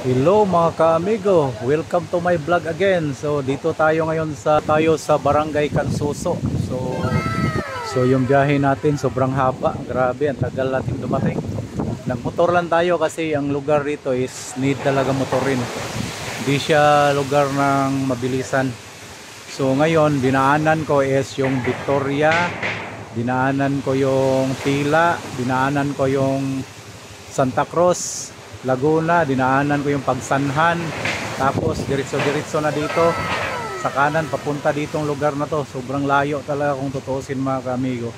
Hello mga ka-amigo, welcome to my vlog again. So dito tayo ngayon sa Barangay Cansuso. So yung biyahe natin sobrang haba, grabe, ang tagal natin dumating. Nagmotor lang tayo kasi ang lugar dito is need talaga motorin. Hindi siya lugar ng mabilisan. So ngayon dinaanan ko is yung Victoria, dinaanan ko yung Tila, dinaanan ko yung Santa Cruz, Laguna, dinaanan ko yung Pagsanhan, tapos diretso-diretso na dito sa kanan papunta ditong lugar na to. Sobrang layo talaga kung tutuusin mga ka-amigo.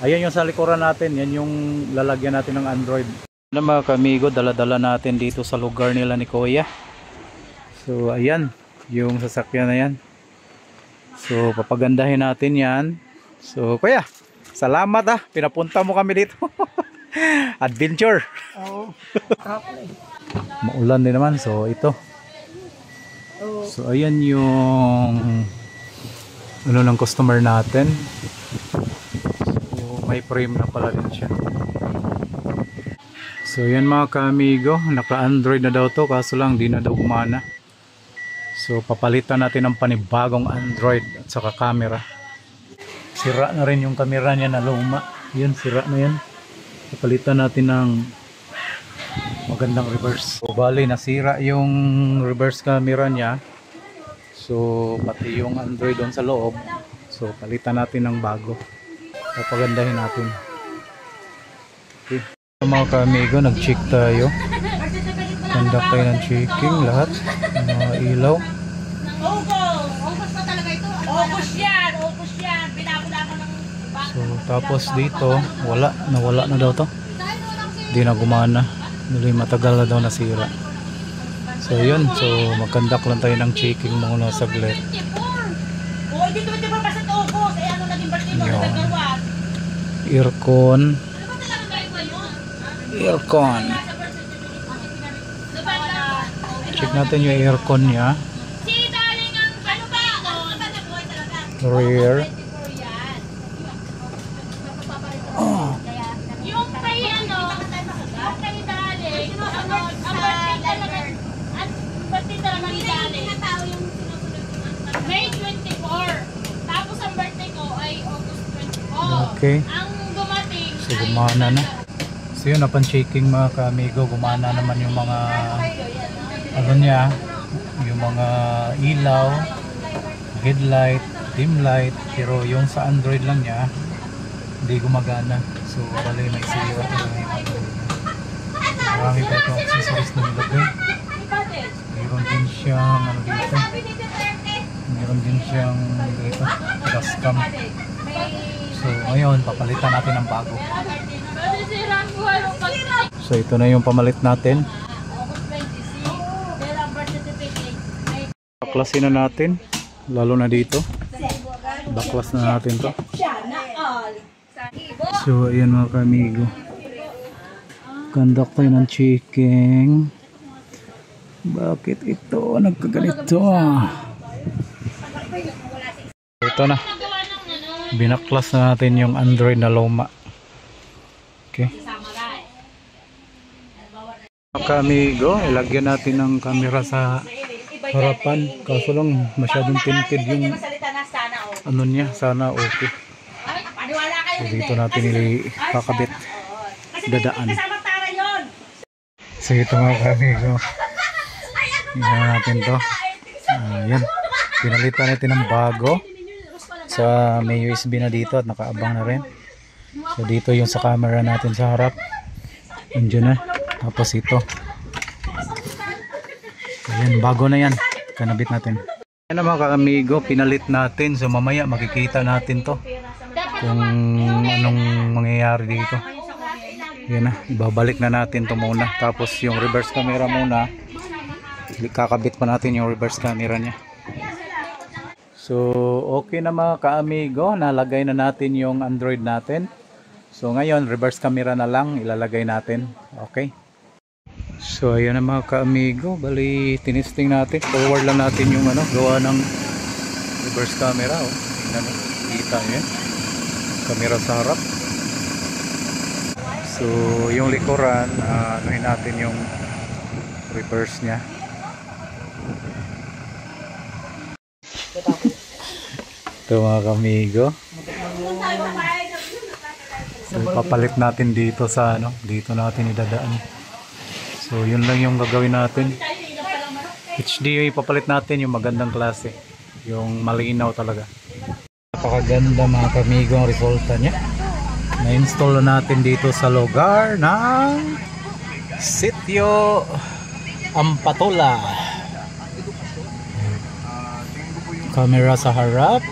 Ayan yung sa likuran natin, yan yung lalagyan natin ng Android. Ano mga ka-amigo, dala-dala natin dito sa lugar nila ni Kuya. So ayan, yung sasakyan na yan. So papagandahin natin yan. So Kuya, salamat pinapunta mo kami dito. Adventure. Oo. Maulan din naman, so ito. So ayan yung ano ng customer natin. So may frame na pala din siya. So yan mga ka-amigo, naka-Android na daw to, kaso lang di na daw gumana. So papalitan natin ng panibagong Android at saka camera. Sira na rin yung camera niya na luma. Yun, sira na yan. Papalitan natin ng magandang reverse. So bali nasira yung reverse camera niya. So pati yung Android doon sa loob. So palitan natin ng bago. Papagandahin natin. Okay. Mga ka-amigo, nag-check tayo. Conduct tayo ng checking lahat. Mga ilaw. So tapos dito nawala na daw to. Hindi na gumana. Muli matagal na daw nasira. So yun, so mag-conduct lang tayo ng checking muna saglit. Yun. Aircon. Check natin yung aircon niya. Rear. May 24. Tapos ang birthday ko ay August 24. Okay. Ang dumating So gumana na. So yun, napan-checking mga ka-amigo, gumana naman yung mga ano niya, yung mga ilaw, headlight, dim light, pero yung sa Android lang niya hindi gumagana. So bali may sira talaga yung Android. Marami pa itong accessories na nilagay. Meron din siyang ano dito. Meron din siyang dito, dashcam. So ngayon papalitan natin ng bago. So ito na yung pamalit natin. Baklasin na natin, lalo na dito. Baklas na natin to. So ayan mga ka-amigo, conduct tayo ng checking. Bakit ito nagkaganito? Ito na, binaklas na natin yung Android na luma. Okay mga ka-amigo, ilagyan natin ng camera sa harapan, kaso lang masyadong tinted yung ano niya. Sana okay. So dito natin kakabit, dadaan. So ito mga ka-amigo, tingnan natin to. Ayan, pinalitan natin ng bago. Sa may USB na dito at nakaabang na rin. So dito yung sa camera natin sa harap, nandiyan na. Tapos ito, ayan, bago na yan, kanabit natin. Ayan na mga ka-amigo, pinalit natin. So mamaya makikita natin to kung anong mangyayari dito. Yan na, ibabalik na natin to muna. Tapos yung reverse camera muna, kakabit pa natin yung reverse camera nya. So okay na mga ka-amigo, nalagay na natin yung Android natin. So ngayon reverse camera na lang ilalagay natin. Okay. So ayan na mga ka-amigo, bali tinisting natin, forward lang natin yung ano, gawa ng reverse camera. Tingnan mo, kita nyo yan, camera sa harap. So yung likuran, anuhin natin yung reverse niya. Ito mga kamigo. So, papalit natin dito sa ano, dito natin idadaan. So yun lang yung gagawin natin. HDMI papalit natin yung magandang klase, yung malinaw talaga. Napakaganda mga kamigo ang resulta niya. Na-install na natin dito sa lugar ng Sitio Ampatola. Camera sa harap.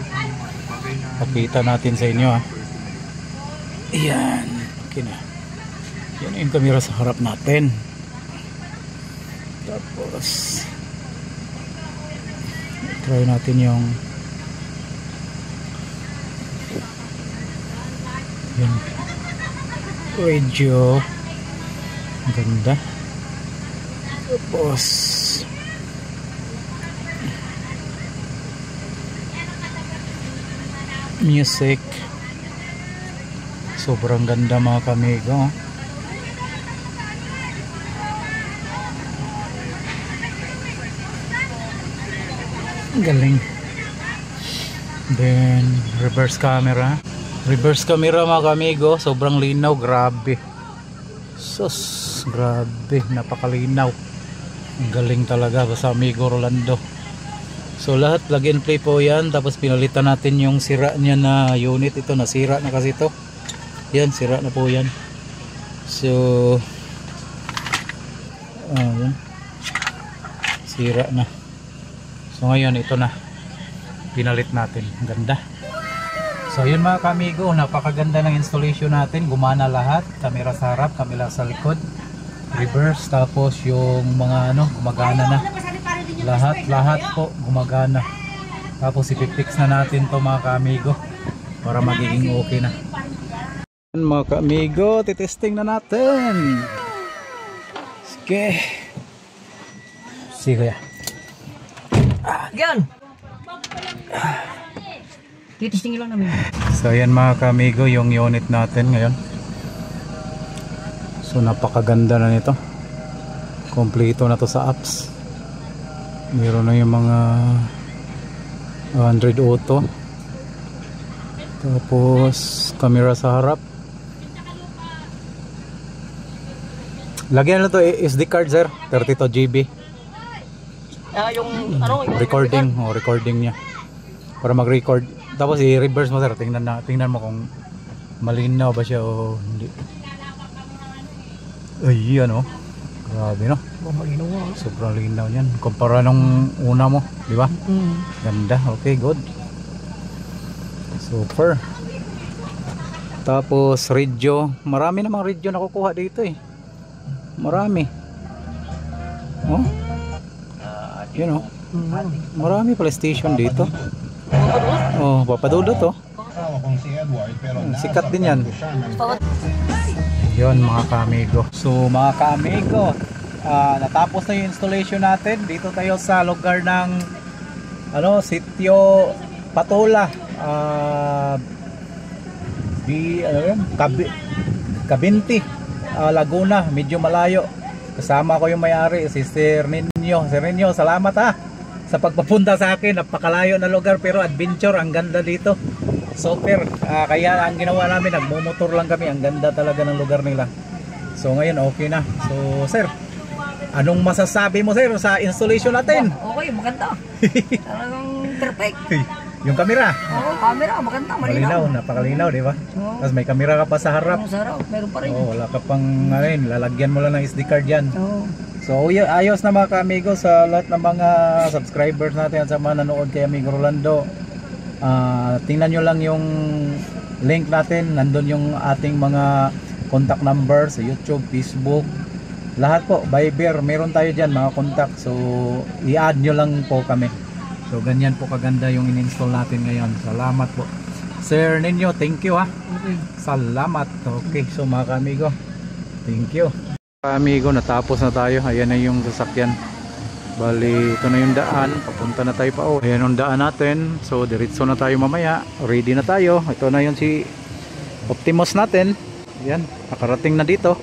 Pakita natin sa inyo. Ayan. Okay na. Yan yung camera sa harap natin. Tapos try natin yung yan, radio. Ganda. Tapos music. Sobrang ganda mga kamigo. Galing. Then reverse camera. Reverse camera mga kamigo, sobrang linaw, grabe. Sus, grabe, napakalinaw. Ang galing talaga sa amigo Rolando. So lahat plug and play po yan. Tapos pinalitan natin yung sira niya na unit. Ito nasira na kasi ito. Yan, sira na po yan. So yan. Sira na. So ngayon ito na, pinalit natin. Ang ganda. So yun mga kamigo, napakaganda ng installation natin. Gumana lahat, camera sa harap, camera sa likod, reverse, tapos yung mga ano, gumagana na. Lahat po gumagana. Tapos ipipix na natin to mga kamigo para magiging okay na. Mga kamigo, titesting na natin. Sige. Sige kuya. Yan. Titistingin lang namin. So yan mga kamigo yung unit natin ngayon. So napakaganda na nito. Kompleto na to sa apps. Meron na yung mga Android Auto. Tapos camera sa harap. Lagyan na to SD card sir, 32 GB. Yung ano, yung Recording, recording niya. Para mag-record. Tapos i-reverse mo sir, tingnan mo kung malinaw ba siya o hindi. Ay, ano? Grabe no. malinaw nga. Sobrang linaw niyan. Kumpara nung una mo, di ba? Ganda. Okay, good. Super. Tapos radio, marami namang radio nakukuha dito eh. Marami. Oh. Yun oh. Marami PlayStation dito. Oh, papadudot oh. Sikat din yan. Yun mga kaamigo. So mga kaamigo, natapos na yung installation natin. Dito tayo sa lugar ng Sitio Patola. Cabinti, Laguna, medyo malayo. Kasama ko yung may-ari, si Sir Ninyo. Sir Ninyo, salamat sa pagpapunta sa akin. Napakalayo na lugar pero adventure, ang ganda dito. Super. Kaya ang ginawa namin, nagmumotor lang kami. Ang ganda talaga ng lugar nila. So ngayon okay na. So sir, anong masasabi mo sir sa installation natin? Okay, maganda. Talagang perfect. Yung camera? Oo, camera, maganda, Malinaw, napakalinaw, di ba? Oo. Tapos may camera ka pa sa harap. Oo, sarap, meron pa rin. Wala ka pang lalagyan mo lang ng SD card yan. Oo. So ayos na mga ka-amigo sa lahat ng mga subscribers natin at sa mga nanood kay Amigo Rolando. Tingnan nyo lang yung link natin. Nandun yung ating mga contact number sa YouTube, Facebook. Lahat po, Viber, meron tayo dyan mga contact. So i-add nyo lang po kami. So ganyan po kaganda yung in-install natin ngayon. Salamat po Sir Ninyo, thank you Okay. Salamat. Okay, so mga ka-amigo, thank you. Amigo, natapos na tayo. Ayan na yung sasakyan. Bali, ito na yung daan. Papunta na tayo pa. Ayan yung daan natin. So, diretso na tayo mamaya. Ready na tayo. Ito na yung si Optimus natin. Ayan, nakarating na dito.